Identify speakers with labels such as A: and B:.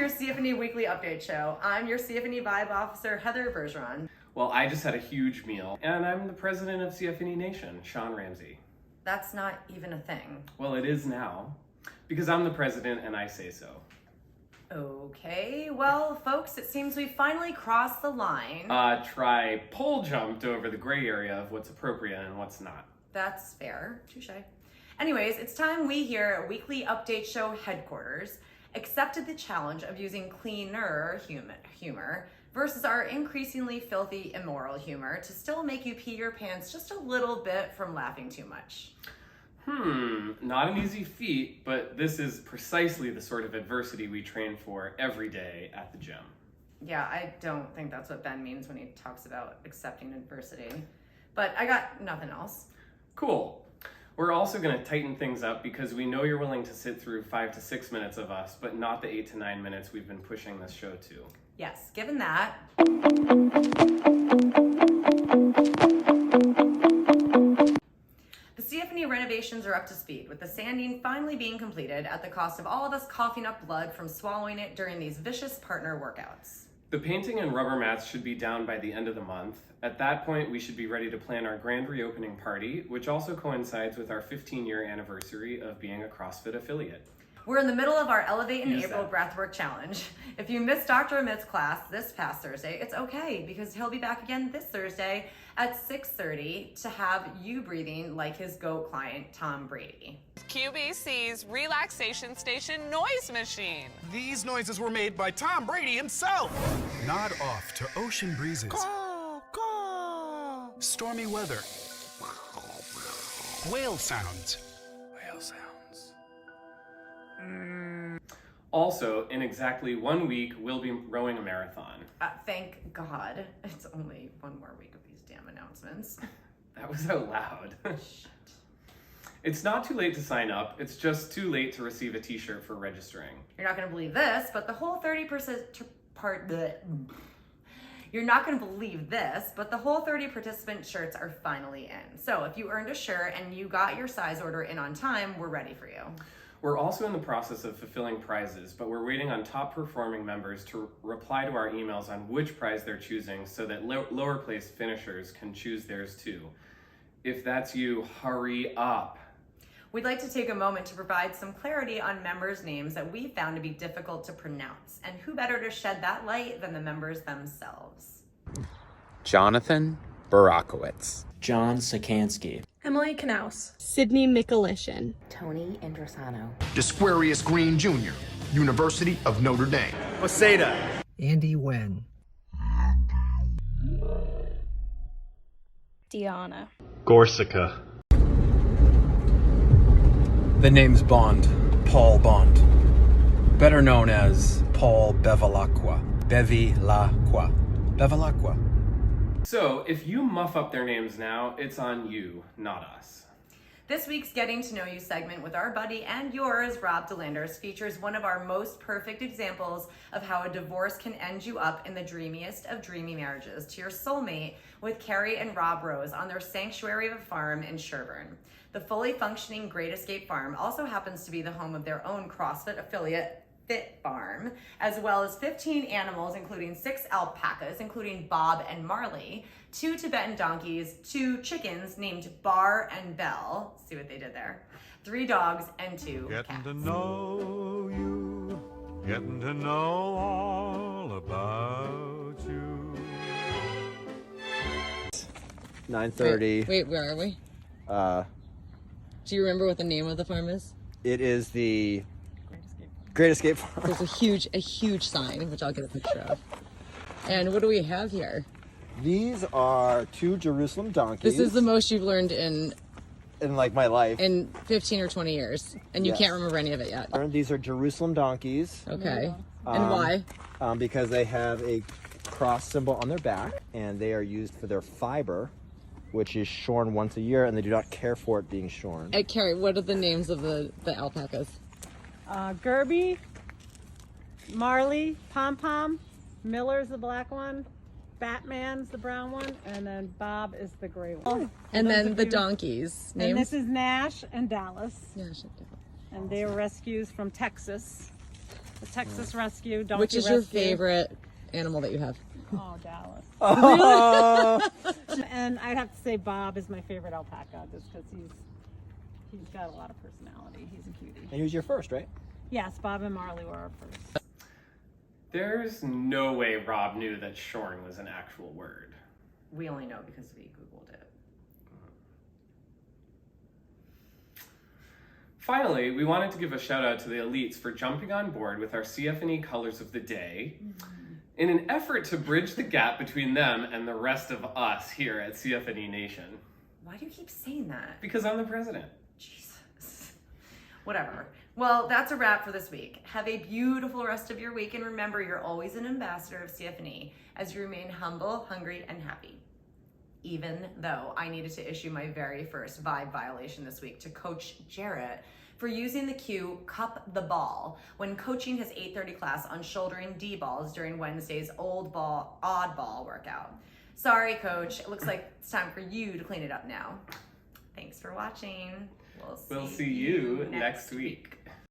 A: your CFNE Weekly Update Show. I'm your CFNE Vibe Officer, Heather Bergeron.
B: Well, I just had a huge meal, and I'm the president of CFNE Nation, Sean Ramsey.
A: That's not even a thing.
B: Well, it is now, because I'm the president and I say so.
A: Okay, well, folks, it seems we finally crossed the line.
B: Try pole jumped over the gray area of what's appropriate and what's not.
A: That's fair. Touche. Anyways, it's time we here at Weekly Update Show headquarters accepted the challenge of using cleaner humor versus our increasingly filthy, immoral humor to still make you pee your pants just a little bit from laughing too much.
B: Not an easy feat, but this is precisely the sort of adversity we train for every day at the gym.
A: Yeah, I don't think that's what Ben means when he talks about accepting adversity. But I got nothing else.
B: Cool. We're also going to tighten things up because we know you're willing to sit through 5 to 6 minutes of us, but not the 8 to 9 minutes we've been pushing this show to.
A: Yes, given that. The CFNE renovations are up to speed, with the sanding finally being completed at the cost of all of us coughing up blood from swallowing it during these vicious partner workouts.
B: The painting and rubber mats should be down by the end of the month. At that point, we should be ready to plan our grand reopening party, which also coincides with our 15-year anniversary of being a CrossFit affiliate.
A: We're in the middle of our Elevate in April Breathwork Challenge. If you missed Dr. Amit's class this past Thursday, it's okay, because he'll be back again this Thursday at 6:30 to have you breathing like his GOAT client, Tom Brady.
C: QBC's relaxation station noise machine.
D: These noises were made by Tom Brady himself. Nod off to ocean breezes. Caw, caw. Stormy weather. Whale sounds. Whale sounds.
B: Also, in exactly 1 week, we'll be rowing a marathon.
A: Thank God. It's only one more week of these damn announcements.
B: That was out loud.
A: Shit.
B: It's not too late to sign up. It's just too late to receive a t-shirt for registering.
A: You're not going to believe this, but the whole 30% You're not going to believe this, but the whole 30 participant shirts are finally in. So if you earned a shirt and you got your size order in on time, we're ready for you.
B: We're also in the process of fulfilling prizes, but we're waiting on top performing members to reply to our emails on which prize they're choosing so that lower place finishers can choose theirs too. If that's you, hurry up.
A: We'd like to take a moment to provide some clarity on members' names that we found to be difficult to pronounce. And who better to shed that light than the members themselves?
E: Jonathan Barakowitz.
F: John Sikansky.
G: Emily Knaus.
H: Sydney Mikulishin.
I: Tony Indrasano.
J: Desquarius Green Jr., University of Notre Dame.
K: Posada.
L: Andy Wen.
G: Diana.
M: Gorsica.
N: The name's Bond. Paul Bond. Better known as Paul Bevilacqua. Bevilacqua. Bevilacqua.
B: So, if you muff up their names now, it's on you, not us.
A: This week's Getting to Know You segment with our buddy and yours, Rob DeLanders, features one of our most perfect examples of how a divorce can end you up in the dreamiest of dreamy marriages to your soulmate with Carrie and Rob Rose on their sanctuary of a farm in Sherburne. The fully functioning Great Escape Farm also happens to be the home of their own CrossFit affiliate, Fit Farm, as well as 15 animals, including 6 alpacas, including Bob and Marley, 2 Tibetan donkeys, 2 chickens named Bar and Bell, see what they did there, 3 dogs, and 2 cats.
O: Getting to know you, getting to know all about you.
L: 9:30.
H: Wait, where are we? Do you remember what the name of the farm is?
L: It is the Great Escape Farm.
H: There's a huge sign, which I'll get a picture of. And what do we have here?
L: These are 2 Jerusalem donkeys.
H: This is the most you've learned in
L: like my life.
H: In 15 or 20 years. And you can't remember any of it yet.
L: These are Jerusalem donkeys.
H: Okay. And why?
L: Because they have a cross symbol on their back, and they are used for their fiber, which is shorn once a year, and they do not care for it being shorn.
H: Hey, Carrie, what are the names of the alpacas?
P: Gerby, Marley, Pom Pom, Miller's the black one, Batman's the brown one, and then Bob is the gray one.
H: And then the donkeys. Names?
P: And this is Nash and Dallas.
H: Nash and Dallas.
P: And they were rescues from Texas. The Texas Rescue, Donkey
H: Which is your
P: Rescue.
H: favorite animal that you have?
P: Oh, Dallas.
L: Oh.
P: And I'd have to say Bob is my favorite alpaca, just because he's got a lot of personality. He's a cutie.
L: And he was your first, right?
P: Yes, Bob and Marley were our first.
B: There's no way Rob knew that shorn was an actual word.
A: We only know because we Googled it.
B: Finally, we wanted to give a shout out to the elites for jumping on board with our CFNE colors of the day in an effort to bridge the gap between them and the rest of us here at CFNE Nation.
A: Why do you keep saying that?
B: Because I'm the president.
A: Jesus. Whatever. Well, that's a wrap for this week. Have a beautiful rest of your week, and remember, you're always an ambassador of CFNE as you remain humble, hungry, and happy. Even though I needed to issue my very first vibe violation this week to Coach Jarrett for using the cue "cup the ball" when coaching his 8:30 class on shouldering D balls during Wednesday's odd ball workout. Sorry, Coach. It looks like it's time for you to clean it up now. Thanks for watching.
B: We'll see you next week.